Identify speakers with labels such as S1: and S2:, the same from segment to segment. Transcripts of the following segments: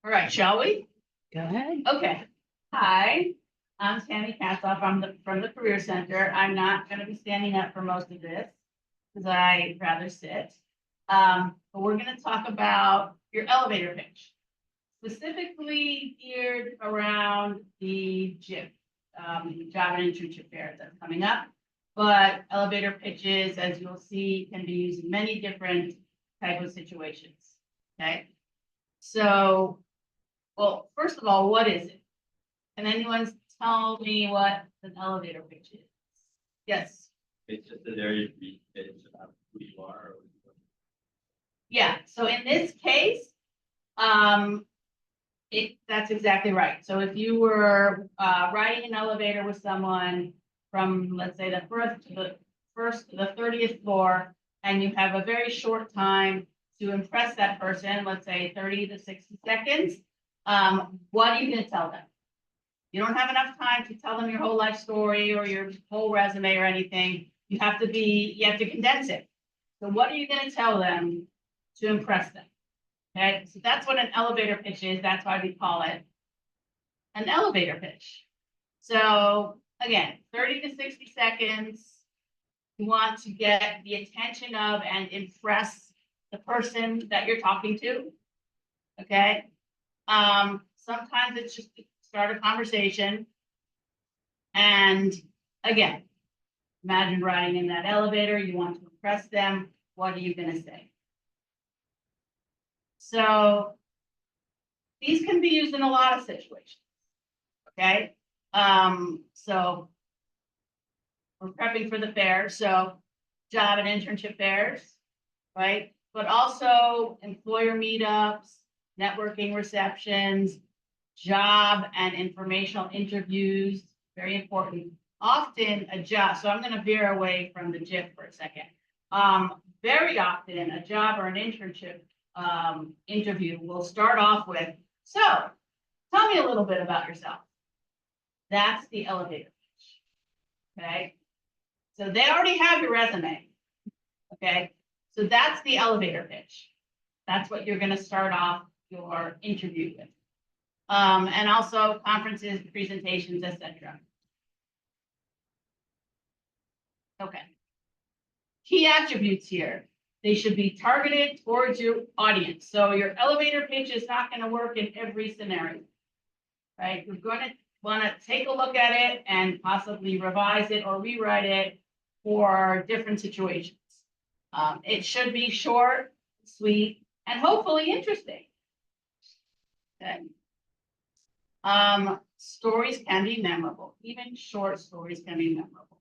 S1: All right, shall we?
S2: Go ahead.
S1: Okay. Hi, I'm Tammy Katzoff. I'm from the Career Center. I'm not going to be standing up for most of this because I'd rather sit. But we're going to talk about your elevator pitch, specifically geared around the JIF, Job and Internship Fair that's coming up. But elevator pitches, as you'll see, can be used in many different type of situations. Okay. So, well, first of all, what is it? Can anyone tell me what an elevator pitch is? Yes.
S3: It's just a very brief pitch about who you are.
S1: Yeah. So in this case, that's exactly right. So if you were riding an elevator with someone from, let's say, the first to the 30th floor, and you have a very short time to impress that person, let's say 30 to 60 seconds, what are you going to tell them? You don't have enough time to tell them your whole life story or your whole resume or anything. You have to condense it. So what are you going to tell them to impress them? Okay, so that's what an elevator pitch is. That's why we call it an elevator pitch. So again, 30 to 60 seconds. You want to get the attention of and impress the person that you're talking to. Okay. Sometimes it's just to start a conversation. And again, imagine riding in that elevator. You want to impress them. What are you going to say? So these can be used in a lot of situations. Okay. So we're prepping for the fair. So job and internship fairs, right? But also employer meetups, networking receptions, job and informational interviews, very important. Often a job, so I'm going to veer away from the JIF for a second. Very often a job or an internship interview will start off with, so tell me a little bit about yourself. That's the elevator pitch. Okay. So they already have your resume. Okay. So that's the elevator pitch. That's what you're going to start off your interview with. And also conferences, presentations, etc. Okay. Key attributes here. They should be targeted towards your audience. So your elevator pitch is not going to work in every scenario, right? You're going to want to take a look at it and possibly revise it or rewrite it for different situations. It should be short, sweet, and hopefully interesting. Okay. Stories can be memorable. Even short stories can be memorable.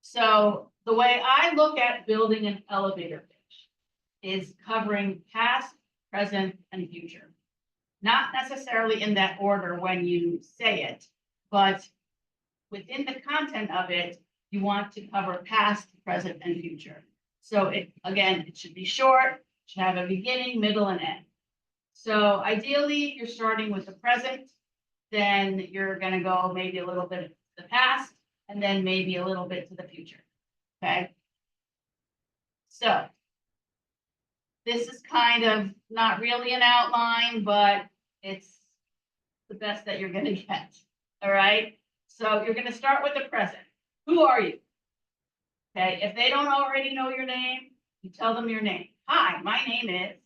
S1: So the way I look at building an elevator pitch is covering past, present, and future. Not necessarily in that order when you say it, but within the content of it, you want to cover past, present, and future. So it should be short, should have a beginning, middle, and end. So ideally, you're starting with the present, then you're going to go maybe a little bit to the past, and then maybe a little bit to the future. Okay. So this is kind of not really an outline, but it's the best that you're going to get. All right. So you're going to start with the present. Who are you? Okay. If they don't already know your name, you tell them your name. Hi, my name is.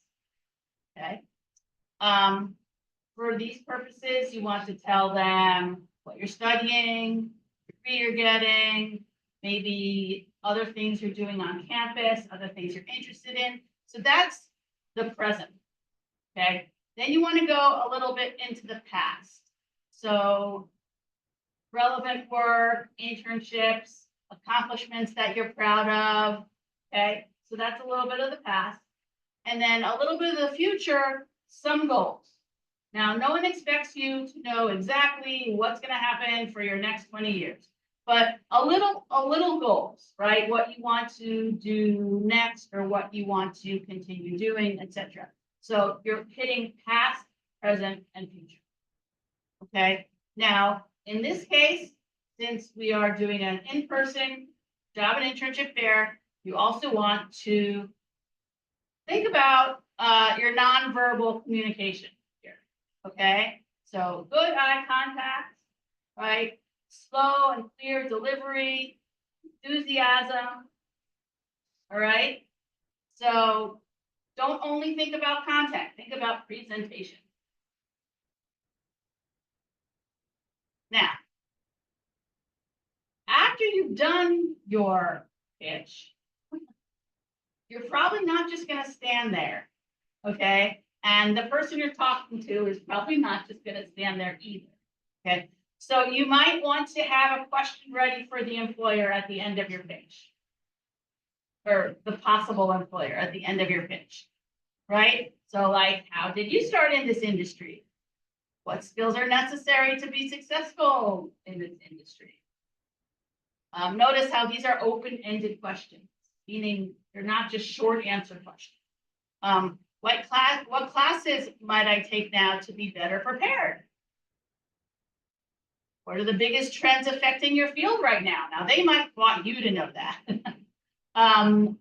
S1: Okay. For these purposes, you want to tell them what you're studying, the degree you're getting, maybe other things you're doing on campus, other things you're interested in. So that's the present. Okay. Then you want to go a little bit into the past. So relevant work, internships, accomplishments that you're proud of. Okay. So that's a little bit of the past. And then a little bit of the future, some goals. Now, no one expects you to know exactly what's going to happen for your next 20 years, but a little goals, right? What you want to do next or what you want to continue doing, etc. So you're hitting past, present, and future. Okay. Now, in this case, since we are doing an in-person job and internship fair, you also want to think about your nonverbal communication here. Okay, so good eye contact, right? Slow and clear delivery, enthusiasm. All right, so don't only think about content, think about presentation. Now, after you've done your pitch, you're probably not just gonna stand there, okay? And the person you're talking to is probably not just gonna stand there either, okay? So you might want to have a question ready for the employer at the end of your pitch. Or the possible employer at the end of your pitch, right? So like, how did you start in this industry? What skills are necessary to be successful in this industry? Notice how these are open-ended questions, meaning they're not just short answer questions. What classes might I take now to be better prepared? What are the biggest trends affecting your field right now? Now, they might want you to know that.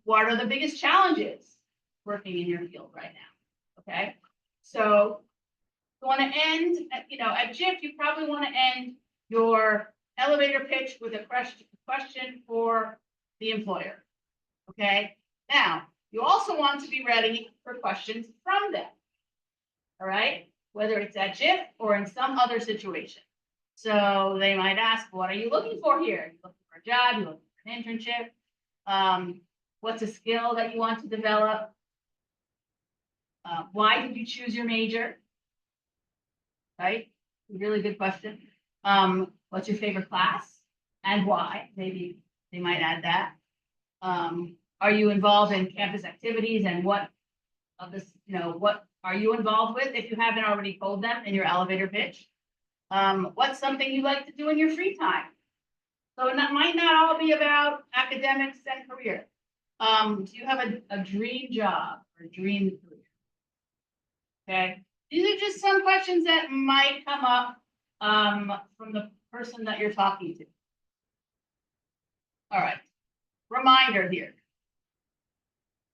S1: What are the biggest challenges working in your field right now? Okay, so you want to end, at JIF, you probably want to end your elevator pitch with a question for the employer. Okay, now you also want to be ready for questions from them. All right, whether it's at JIF or in some other situation. So they might ask, what are you looking for here? You're looking for a job, you're looking for an internship. What's a skill that you want to develop? Why did you choose your major? Right? Really good question. What's your favorite class and why? Maybe they might add that. Are you involved in campus activities and what of this, what are you involved with if you haven't already told them in your elevator pitch? What's something you like to do in your free time? So that might not all be about academics and career. Do you have a dream job or dream career? Okay, these are just some questions that might come up from the person that you're talking to. All right, reminder here.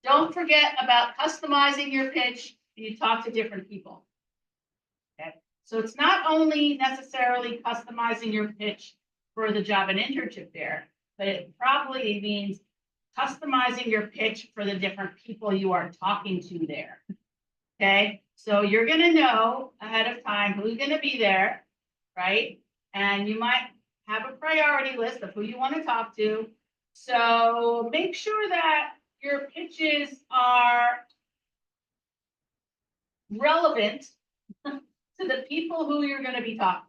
S1: Don't forget about customizing your pitch when you talk to different people. Okay, so it's not only necessarily customizing your pitch for the Job and Internship Fair, but it probably means customizing your pitch for the different people you are talking to there. Okay, so you're gonna know ahead of time who's gonna be there, right? And you might have a priority list of who you want to talk to. So make sure that your pitches are relevant to the people who you're going to be talking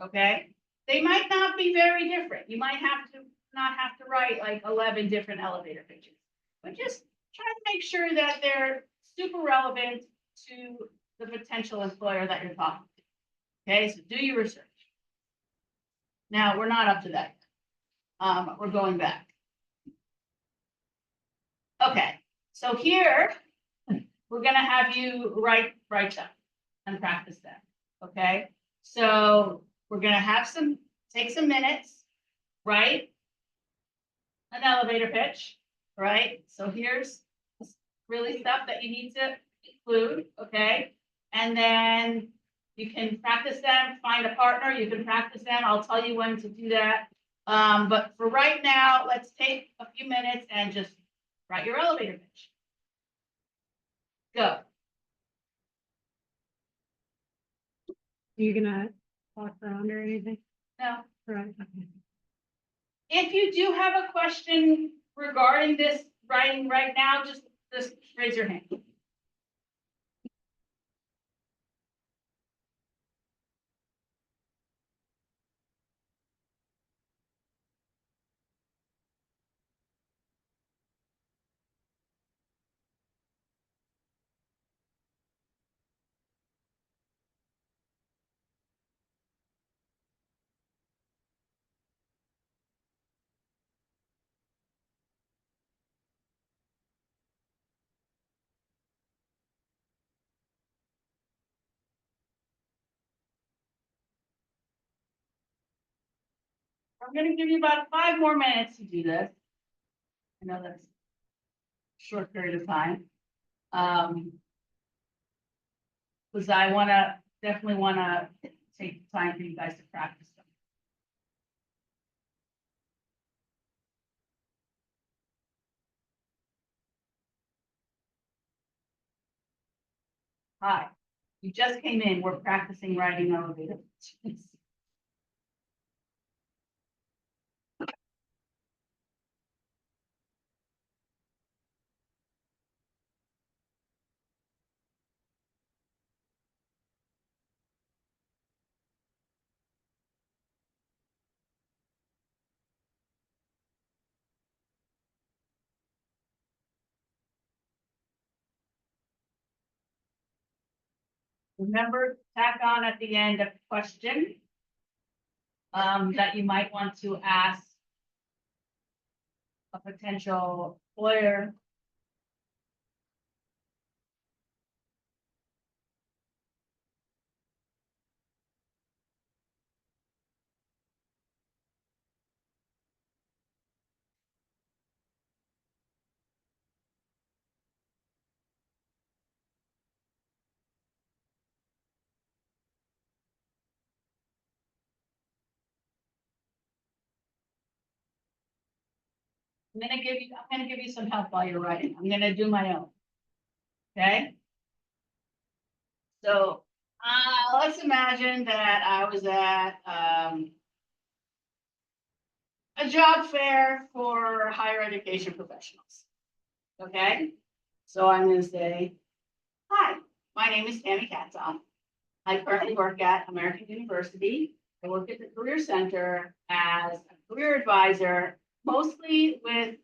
S1: to. Okay, they might not be very different. You might not have to write like 11 different elevator pitches, but just try to make sure that they're super relevant to the potential employer that you're talking to. Okay, so do your research. Now we're not up to that. We're going back. Okay, so here we're gonna have you write them and practice them. Okay, so we're gonna take some minutes, write an elevator pitch, right? So here's really stuff that you need to include, okay? And then you can practice them, find a partner, you can practice them. I'll tell you when to do that. But for right now, let's take a few minutes and just write your elevator pitch. Go.
S2: Are you gonna walk around or anything?
S1: No.
S2: Right. Okay.
S1: If you do have a question regarding this writing right now, just raise your hand. I'm gonna give you about 5 more minutes to do this. I know that's a short period of time. because definitely wanna take time for you guys to practice them. Hi, you just came in, we're practicing riding elevator pitches. Remember, tack on at the end a question that you might want to ask a potential employer. I'm gonna give you some help while you're writing. I'm gonna do my own. Okay? So, let's imagine that I was at, a job fair for higher education professionals. Okay? So I'm gonna say, hi, my name is Tammy Katzoff. I currently work at American University. I work at the Career Center as a career advisor, mostly with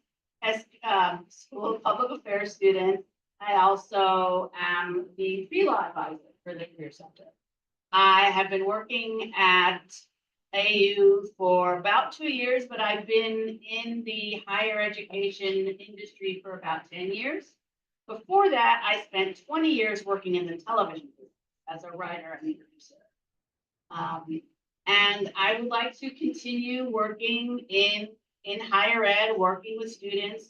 S1: School of Public Affairs students. I also am the pre-law advisor for the Career Center. I have been working at AU for about 2 years, but I've been in the higher education industry for about 10 years. Before that, I spent 20 years working in the television business as a writer and producer. And I would like to continue working in higher ed, working with students,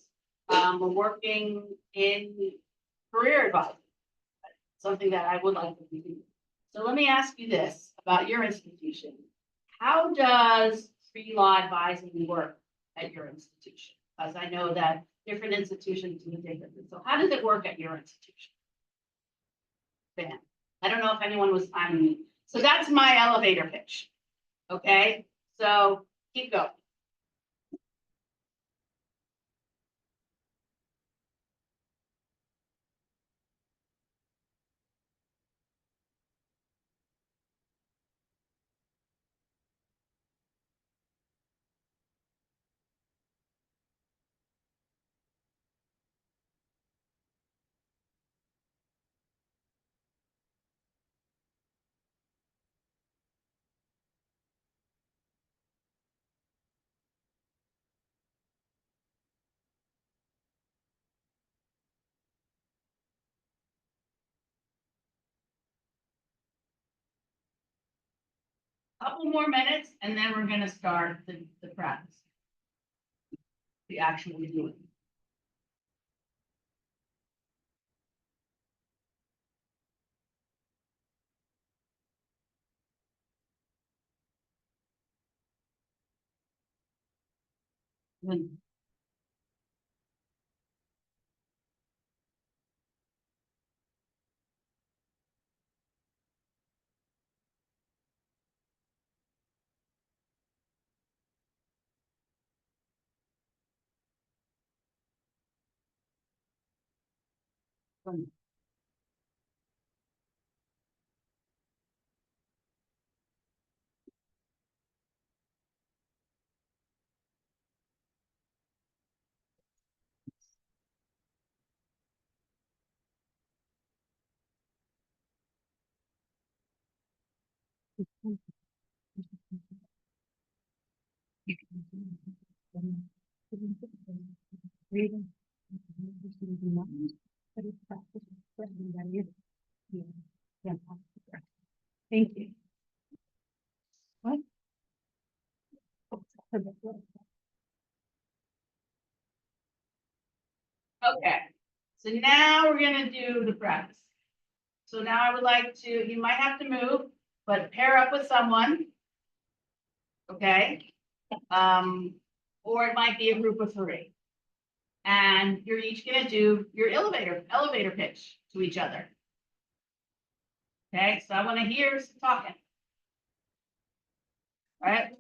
S1: working in career advising, something that I would like to do. So let me ask you this about your institution. How does pre-law advising work at your institution? Because I know that different institutions do differently. So how does it work at your institution? Bam. I don't know if anyone was timing me. So that's my elevator pitch. Okay, so keep going. Couple more minutes and then we're gonna start the practice. The actual doing. When- when-
S2: Reading. But it's practice for everybody. Yeah. Thank you. What?
S1: Okay, so now we're gonna do the practice. So now I would like to, you might have to move, but pair up with someone. Okay? Or it might be a group of three. And you're each gonna do your elevator pitch to each other. Okay, so I wanna hear some talking. All right?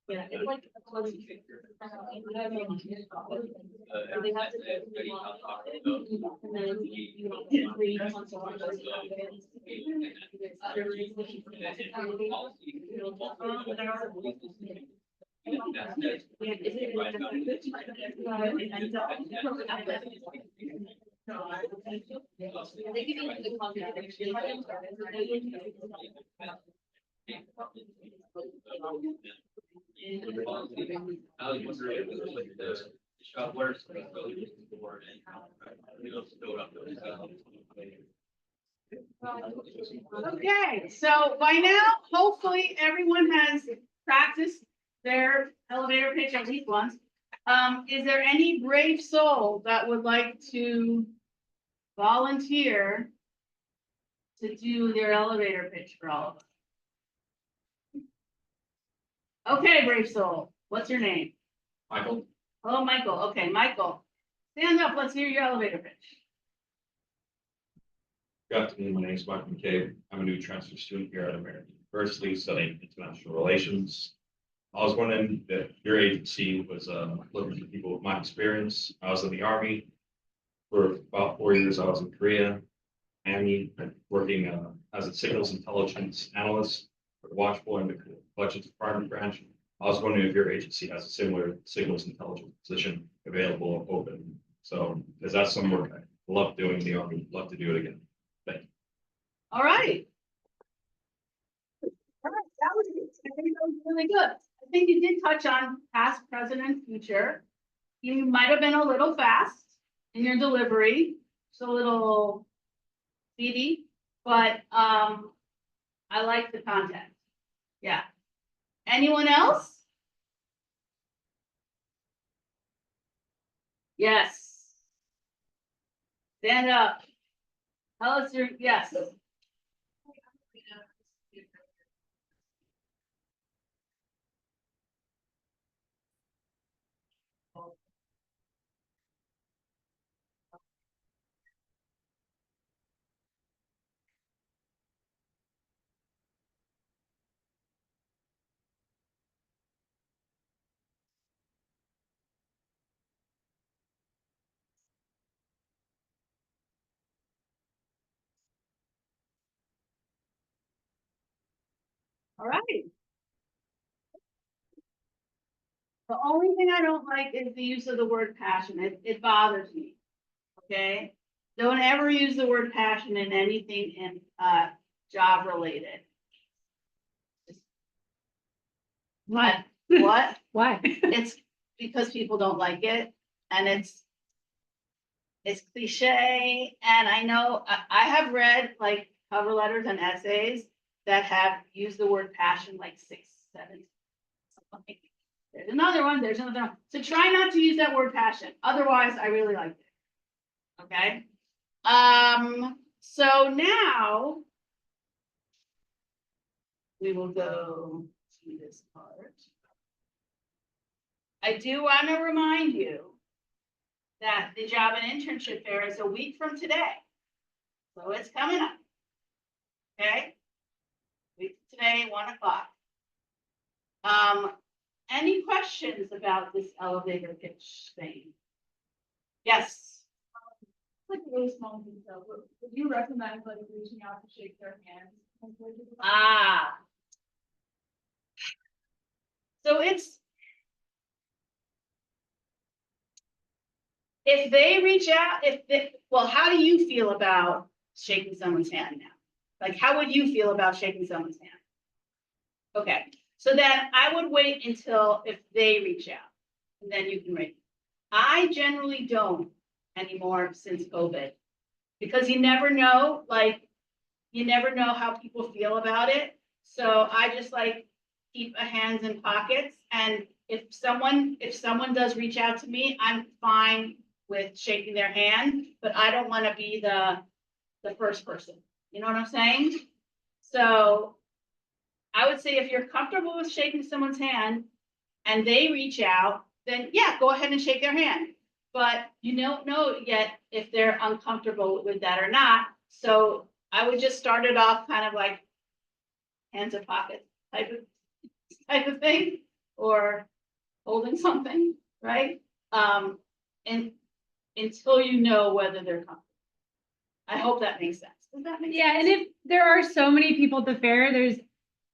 S4: Yeah, it's like a close. They have to. And then you three months on. They give you the confidential.
S1: Okay, so by now, hopefully everyone has practiced their elevator pitch at least once. Is there any brave soul that would like to volunteer to do their elevator pitch for all of us? Okay, brave soul, what's your name?
S3: Michael,
S1: Hello, Michael. Okay, Michael, stand up. Let's hear your elevator pitch.
S3: good afternoon. My name is Michael McCabe. I'm a new transfer student here at American University studying international relations. I was wondering if your agency was looking for people with my experience. I was in the Army for about 4 years. I was in Korea, Army, working as a signals intelligence analyst for the Watchful and the Collections Department branch. I was wondering if your agency has a similar signals intelligence position available, open. So is that some work I love doing in the Army? Love to do it again. Thank you.
S1: All right. All right, that was, I think that was really good. I think you did touch on past, present, and future. You might have been a little fast in your delivery, just a little speedy, but I like the content. Yeah. Anyone else? Yes. Stand up. Tell us your, yes. All right. The only thing I don't like is the use of the word passion. It bothers me. Okay? Don't ever use the word passion in anything in job related.
S2: Why?
S1: What?
S2: Why?
S1: It's because people don't like it and it's cliche. And I know I have read like cover letters and essays that have used the word passion like 6, 7. Something. There's another one, there's another one. So try not to use that word passion. Otherwise, I really like it. Okay. So now we will go to this part. I do want to remind you that the Job and Internship Fair is a week from today. So it's coming up. Okay? Week today, 1 o'clock. Any questions about this elevator pitch thing? Yes.
S5: Like a really small detail, would you recommend like reaching out to shake their hands?
S1: Ah. So it's, if they reach out, well, how do you feel about shaking someone's hand now? Like, how would you feel about shaking someone's hand? Okay, so then I would wait until if they reach out, and then you can rate. I generally don't anymore since COVID, because you never know, like, you never know how people feel about it. So I just like keep a hands in pockets, and if someone does reach out to me, I'm fine with shaking their hand, but I don't want to be the first person. You know what I'm saying? So I would say if you're comfortable with shaking someone's hand and they reach out, then yeah, go ahead and shake their hand. But you don't know yet if they're uncomfortable with that or not. So I would just start it off kind of like hands in pockets type of thing, or holding something, right? And until you know whether they're comfortable. I hope that makes sense. Does that make sense?
S2: Yeah, and if there are so many people at the fair,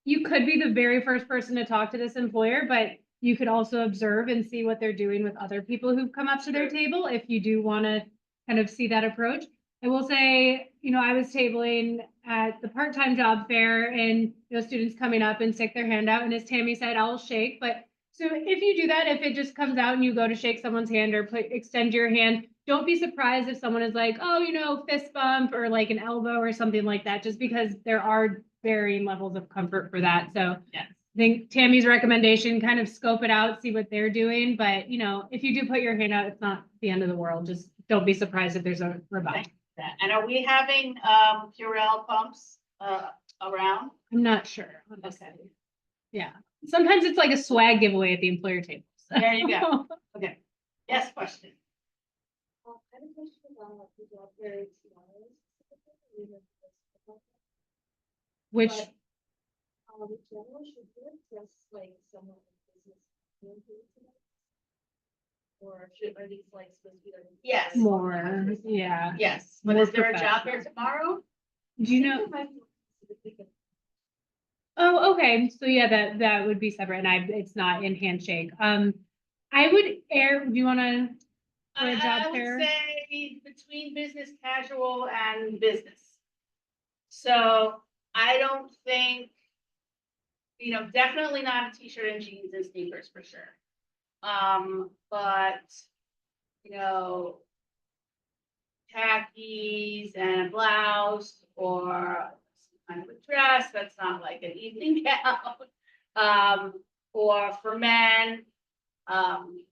S2: you could be the very first person to talk to this employer, but you could also observe and see what they're doing with other people who've come up to their table if you do want to kind of see that approach. I will say, I was tabling at the part-time job fair and, students coming up and stick their hand out, and as Tammy said, I'll shake, but so if you do that, if it just comes out and you go to shake someone's hand or extend your hand, don't be surprised if someone is like, oh, fist bump or like an elbow or something like that, just because there are varying levels of comfort for that. So
S1: Yes.
S2: I think Tammy's recommendation, kind of scope it out, see what they're doing. But, if you do put your hand out, it's not the end of the world. Just don't be surprised if there's a rebuttal.
S1: That. And are we having Purell pumps around?
S2: I'm not sure. Okay. Yeah. Sometimes it's like a swag giveaway at the employer table. So.
S1: There you go. Okay. Yes, question.
S4: I have a question about the job fair tomorrow.
S2: Which,
S4: In general, should we address like someone in business? Or are these like supposed to be like?
S1: Yes.
S2: more, yeah.
S1: Yes. But
S2: More
S1: is there a job
S2: professional.
S1: fair tomorrow?
S2: Do you know? Oh, okay. So yeah, that would be separate, and it's not in handshake. I would do you want to? For a job
S1: I would
S2: fair?
S1: say between business casual and business. So I don't think, definitely not a t-shirt and jeans and sneakers for sure. But, khakis and a blouse or some kind of a dress that's not like an evening gown. Or for men,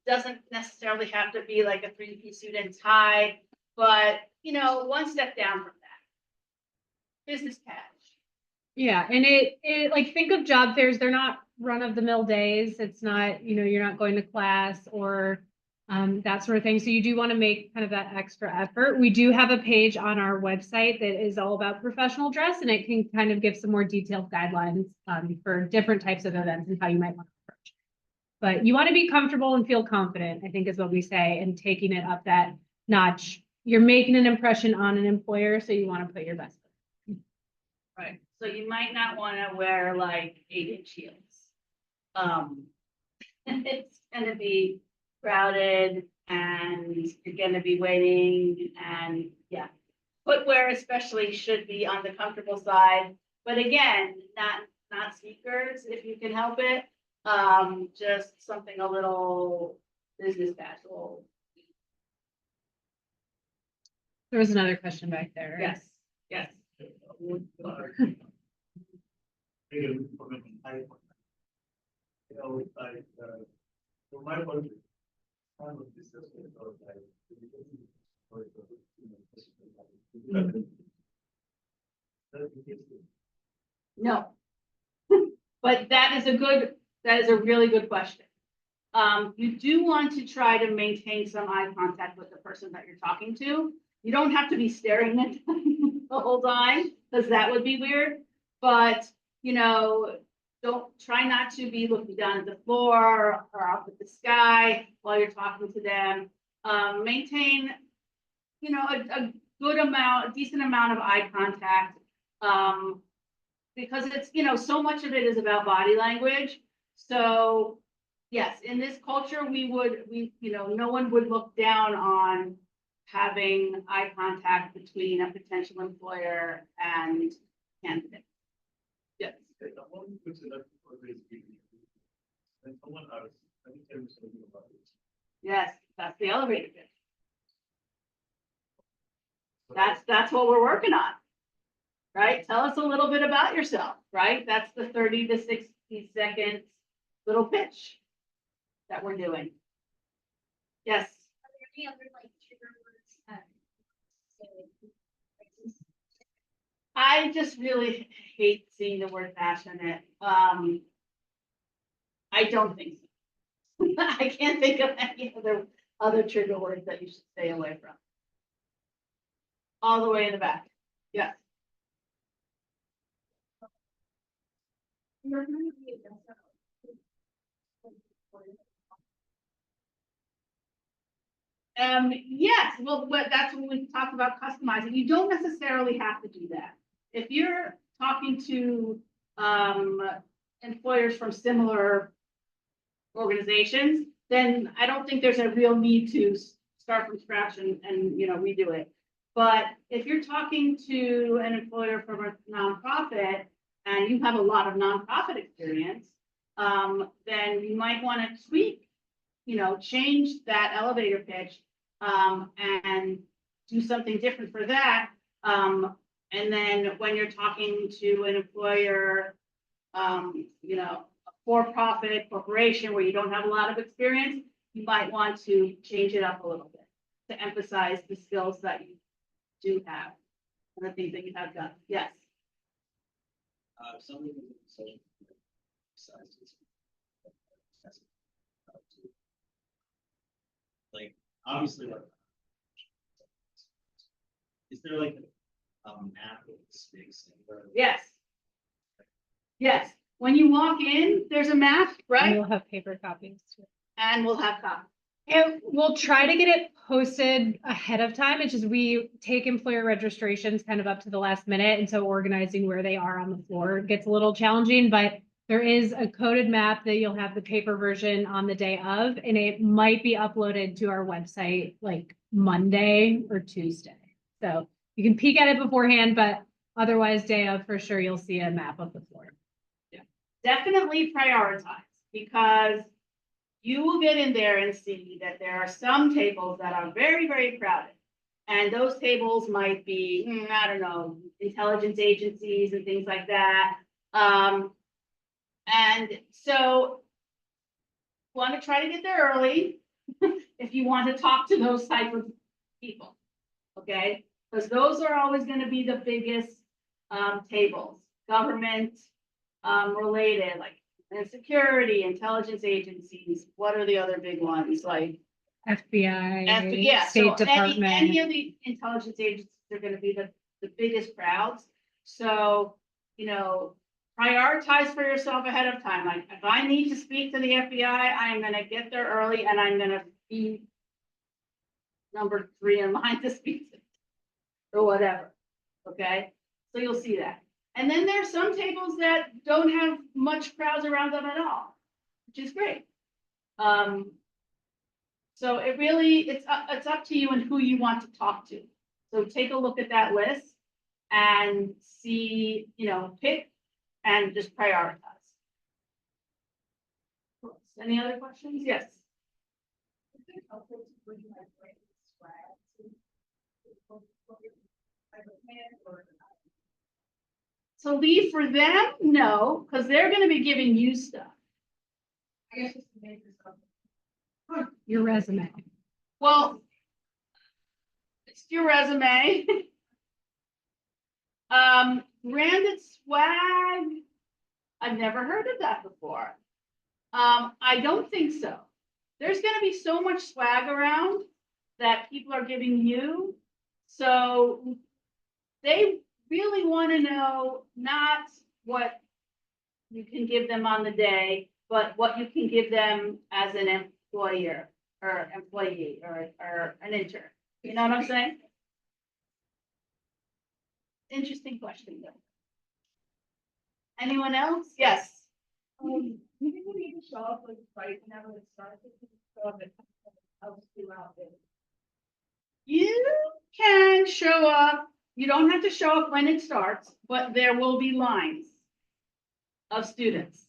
S1: doesn't necessarily have to be like a three-piece suit and tie, but, one step down from that. Business cash.
S2: Yeah, and it like think of job fairs, they're not run of the mill days. It's not, you're not going to class or that sort of thing. So you do want to make kind of that extra effort. We do have a page on our website that is all about professional dress, and it can kind of give some more detailed guidelines for different types of events and how you might want to approach it. But you want to be comfortable and feel confident, I think is what we say, and taking it up that notch. You're making an impression on an employer, so you want to put your best foot.
S1: Right, so you might not wanna wear like 8-inch heels. It's gonna be crowded and you're gonna be waiting and, yeah. Footwear especially should be on the comfortable side, but again, not sneakers if you can help it. Just something a little business casual.
S2: There was another question back there.
S1: Yes, yes.
S6: From my point of view, kind of disgusting or
S1: No. But that is a really good question. You do want to try to maintain some eye contact with the person that you're talking to. You don't have to be staring at them the whole time, because that would be weird. But, don't try not to be looking down at the floor or up at the sky while you're talking to them. Maintain, a decent amount of eye contact. Because it's, so much of it is about body language. So yes, in this culture, no one would look down on having eye contact between a potential employer and candidate. Yes.
S6: someone puts it up for this meeting, and someone asks, let me tell you something about it.
S1: Yes, that's the elevator pitch. That's what we're working on. Right? Tell us a little bit about yourself, right? That's the 30 to 60 seconds little pitch that we're doing. Yes.
S4: Are there any other like trigger words that say?
S1: I just really hate seeing the word passionate. I don't think so. I can't think of any other trigger words that you should stay away from. All the way in the back. Yes.
S4: You're going to be against that.
S1: Yes, well, that's when we talked about customizing. You don't necessarily have to do that. If you're talking to employers from similar organizations, then I don't think there's a real need to start from scratch and, you know, redo it. But if you're talking to an employer from a nonprofit and you have a lot of nonprofit experience, then you might want to tweak, you know, change that elevator pitch, and do something different for that. And then when you're talking to an employer, you know, a for-profit corporation where you don't have a lot of experience, you might want to change it up a little bit to emphasize the skills that you do have and the things that you have done. Yes.
S6: Something in social sizes. Like, obviously, like. Is there like a map of the space?
S1: Yes. Yes. When you walk in, there's a map,
S2: And
S1: right?
S2: we'll have paper copies too.
S1: And we'll have copies.
S2: And we'll try to get it posted ahead of time. It's just we take employer registrations kind of up to the last minute. And so organizing where they are on the floor gets a little challenging, but there is a coded map that you'll have the paper version on the day of, and it might be uploaded to our website like Monday or Tuesday. So you can peek at it beforehand, but otherwise day of for sure, you'll see a map of the floor.
S1: Definitely prioritize, because you will get in there and see that there are some tables that are very, very crowded. And those tables might be, I don't know, intelligence agencies and things like that. And so want to try to get there early if you want to talk to those type of people. Okay, because those are always going to be the biggest tables, government related, like and security, intelligence agencies. What are the other big ones? Like
S2: FBI,
S1: yeah,
S2: State
S1: so
S2: Department.
S1: any of the intelligence agencies are going to be the biggest crowds. So, you know, prioritize for yourself ahead of time. Like if I need to speak to the FBI, I'm going to get there early and I'm going to be number 3 in line to speak to or whatever. Okay, so you'll see that. And then there's some tables that don't have much crowds around them at all, which is great. So it really, it's up to you and who you want to talk to. So take a look at that list and see, you know, pick and just prioritize. Any other questions? Yes.
S5: Is it helpful to bring my brain swag or?
S1: To leave for them, no, because they're going to be giving you stuff.
S5: I guess just to make yourself.
S2: Your resume.
S1: Well, it's your resume. Branded swag. I've never heard of that before. I don't think so. There's going to be so much swag around that people are giving you. So they really want to know not what you can give them on the day, but what you can give them as an employer or employee or an intern. You know what I'm saying? Interesting question though. Anyone else? Yes.
S5: You think we need to show up like right whenever it starts? Show up and help you out there.
S1: You can show up. You don't have to show up when it starts, but there will be lines of students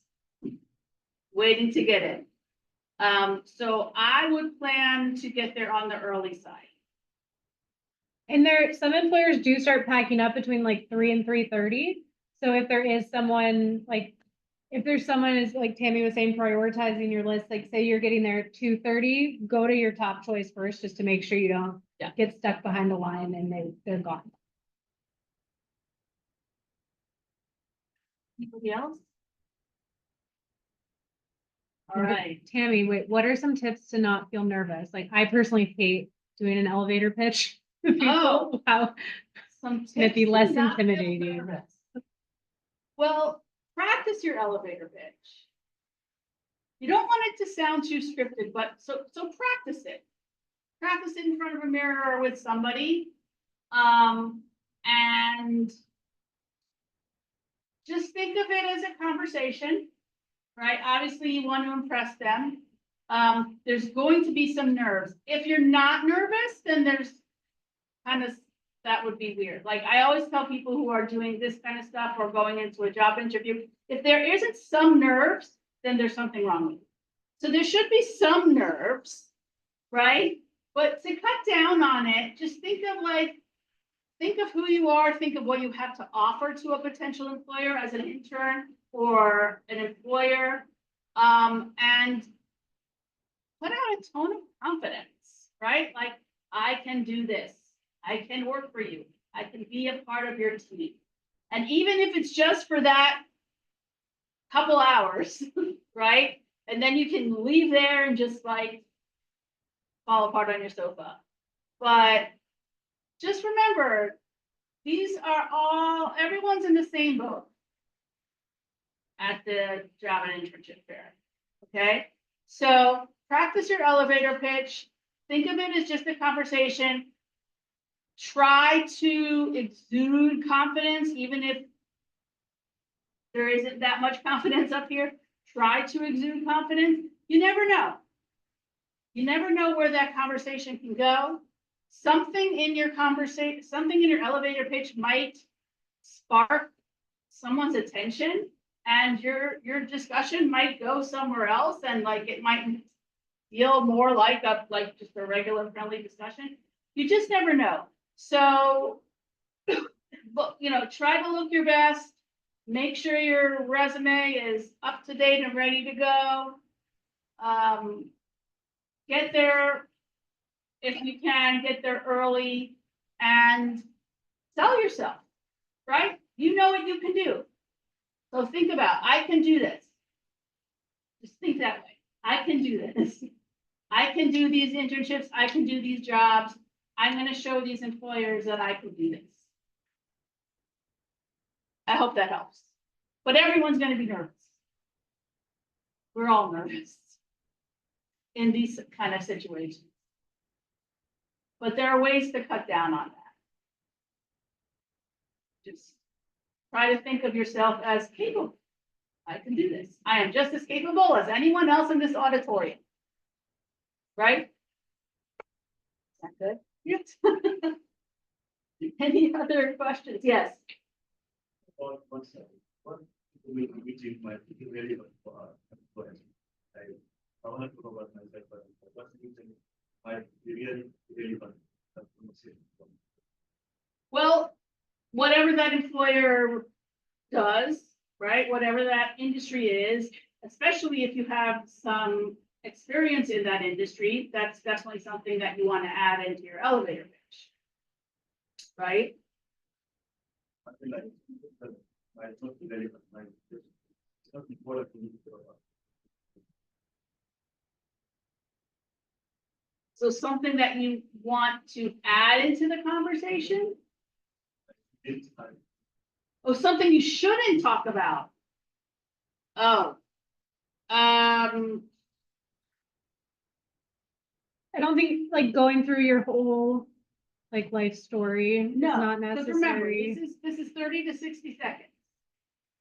S1: waiting to get in. So I would plan to get there on the early side.
S2: And some employers do start packing up between like 3 and 3:30. So if there is someone like, if there's someone is like Tammy was saying, prioritizing your list, like say you're getting there at 2:30, go to your top choice first, just to make sure you don't get stuck behind the line and they're gone.
S1: Anybody else? All right.
S2: Tammy, wait, what are some tips to not feel nervous? Like I personally hate doing an elevator pitch.
S1: Oh.
S2: Wow.
S1: Some
S2: It'd be
S1: tips to
S2: less
S1: not feel
S2: intimidating.
S1: nervous. Well, practice your elevator pitch. You don't want it to sound too scripted, but so practice it. Practice it in front of a mirror or with somebody. And just think of it as a conversation, right? Obviously, you want to impress them. There's going to be some nerves. If you're not nervous, then there's kind of, that would be weird. Like I always tell people who are doing this kind of stuff or going into a job interview, if there isn't some nerves, then there's something wrong with you. So there should be some nerves, right? But to cut down on it, just think of who you are, think of what you have to offer to a potential employer as an intern or an employer, and put out a tone of confidence, right? Like, I can do this. I can work for you. I can be a part of your team. And even if it's just for that couple hours, right? And then you can leave there and just like fall apart on your sofa. But just remember, these are all, everyone's in the same boat at the Job and Internship Fair, okay? So practice your elevator pitch. Think of it as just a conversation. Try to exude confidence, even if there isn't that much confidence up here. Try to exude confidence. You never know. You never know where that conversation can go. Something in your conversation, something in your elevator pitch might spark someone's attention, and your discussion might go somewhere else, and like it might feel more like just a regular friendly discussion. You just never know. So, but try to look your best. Make sure your resume is up to date and ready to go. Get there if you can, get there early and sell yourself, right? You know what you can do. So think about, I can do this. Just think that way. I can do this. I can do these internships. I can do these jobs. I'm going to show these employers that I can do this. I hope that helps. But everyone's going to be nervous. We're all nervous in these kind of situations. But there are ways to cut down on that. Just try to think of yourself as capable. I can do this. I am just as capable as anyone else in this auditorium. Right? Is that good? Yes. Any other questions? Yes.
S6: One second. What meeting might be relevant for our employees? I want to talk about myself, but what meeting might be really relevant?
S1: Well, whatever that employer does, right? Whatever that industry is, especially if you have some experience in that industry, that's definitely something that you want to add into your elevator pitch, right?
S6: I feel like it's not relevant. It's not important to me.
S1: So something that you want to add into the conversation?
S6: It's time.
S1: Oh, something you shouldn't talk about. Oh.
S2: I don't think like going through your whole like life story is
S1: No,
S2: not
S1: because remember,
S2: necessary.
S1: this is 30 to 60 seconds,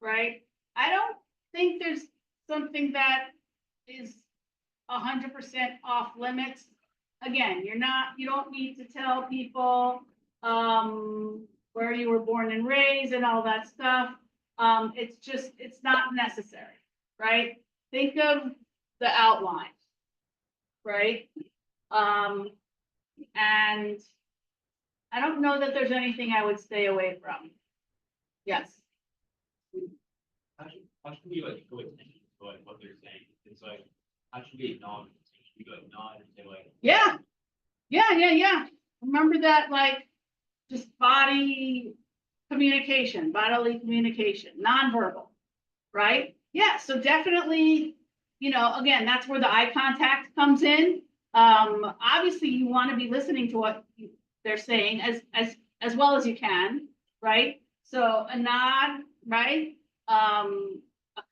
S1: right? I don't think there's something that is 100% off limits. Again, you don't need to tell people where you were born and raised and all that stuff. It's not necessary, right? Think of the outline, right? And I don't know that there's anything I would stay away from. Yes.
S3: How should we like go attention to like what they're saying? It's like, how should we acknowledge it? Should we like nod and say like,
S1: Yeah. Remember that, like, just bodily communication, nonverbal, right? Yeah, so definitely, again, that's where the eye contact comes in. Obviously you want to be listening to what they're saying as well as you can, right? So a nod, right? A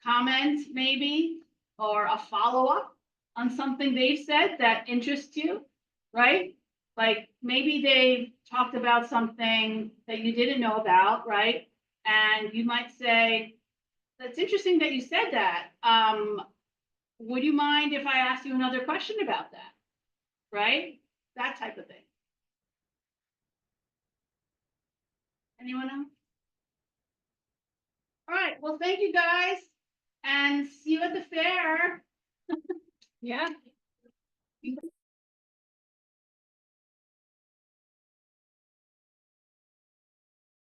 S1: comment maybe, or a follow-up on something they've said that interests you, right? Like maybe they talked about something that you didn't know about, right? And you might say, that's interesting that you said that. would you mind if I asked you another question about that? Right? That type of thing. Anyone else? All right, well, thank you guys, and see you at the fair.
S2: Yeah.